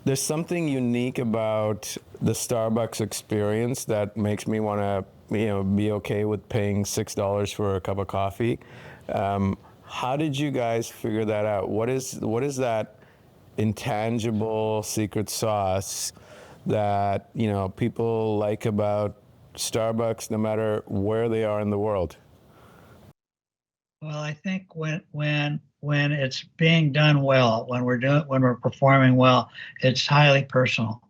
There's something unique about the Starbucks experience that makes me want to, be okay with paying $6 for a cup of coffee. How did you guys figure that out? What is that intangible secret sauce that people like about Starbucks, no matter where they are in the world? Well, I think when it's being done well, when we're performing well, it's highly personal.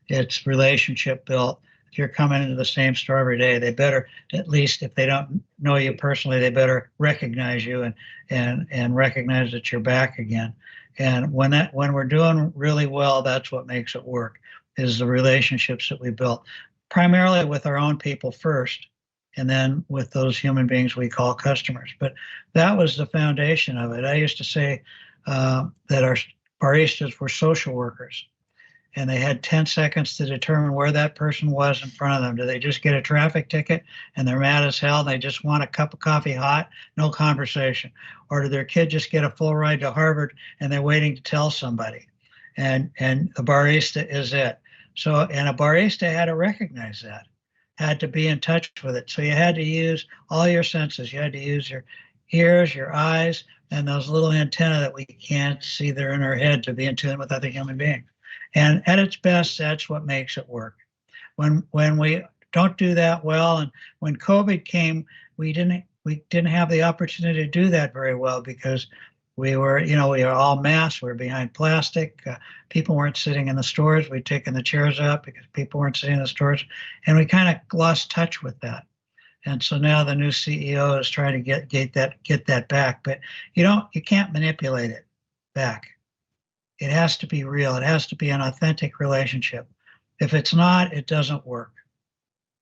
It's relationship built. If you're coming into the same store every day, they better, at least if they don't know you personally, they better recognize you and recognize that you're back again. And when we're doing really well, that's what makes it work, is the relationships that we built, primarily with our own people first, and then with those human beings we call customers. But that was the foundation of it. I used to say that our baristas were social workers, and they had 10 seconds to determine where that person was in front of them. Do they just get a traffic ticket and they're mad as hell and they just want a cup of coffee hot, no conversation? Or did their kid just get a full ride to Harvard and they're waiting to tell somebody? And the barista is it. So, and a barista had to recognize that, had to be in touch with it. So you had to use all your senses. You had to use your ears, your eyes, and those little antennae that we can't see. They're in our head, to be in tune with other human beings. And at its best, that's what makes it work. When we don't do that well, and when COVID came, we didn't have the opportunity to do that very well, because we were all masked. We were behind plastic. People weren't sitting in the stores. We'd taken the chairs out because people weren't sitting in the stores, and we kind of lost touch with that. And so now the new CEO is trying to get that back, but you can't manipulate it back. It has to be real. It has to be an authentic relationship. If it's not, it doesn't work.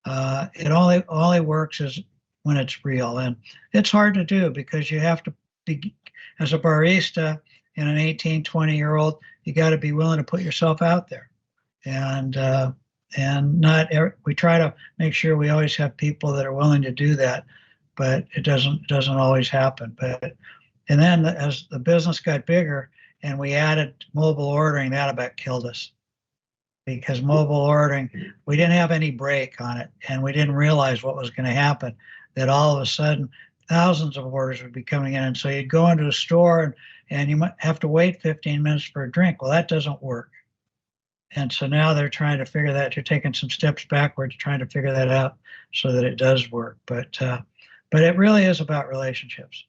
It only works is when it's real, and it's hard to do because you have to be, as a barista and an 18, 20-year-old, you got to be willing to put yourself out there, and not. We try to make sure we always have people that are willing to do that, but it doesn't always happen. But and then as the business got bigger and we added mobile ordering, that about killed us, because mobile ordering, we didn't have any break on it, and we didn't realize what was going to happen, that all of a sudden thousands of orders would be coming in. And so you'd go into a store and you might have to wait 15 minutes for a drink. Well, that doesn't work. And so now they're trying to figure that. You're taking some steps backwards, trying to figure that out so that it does work. But it really is about relationships.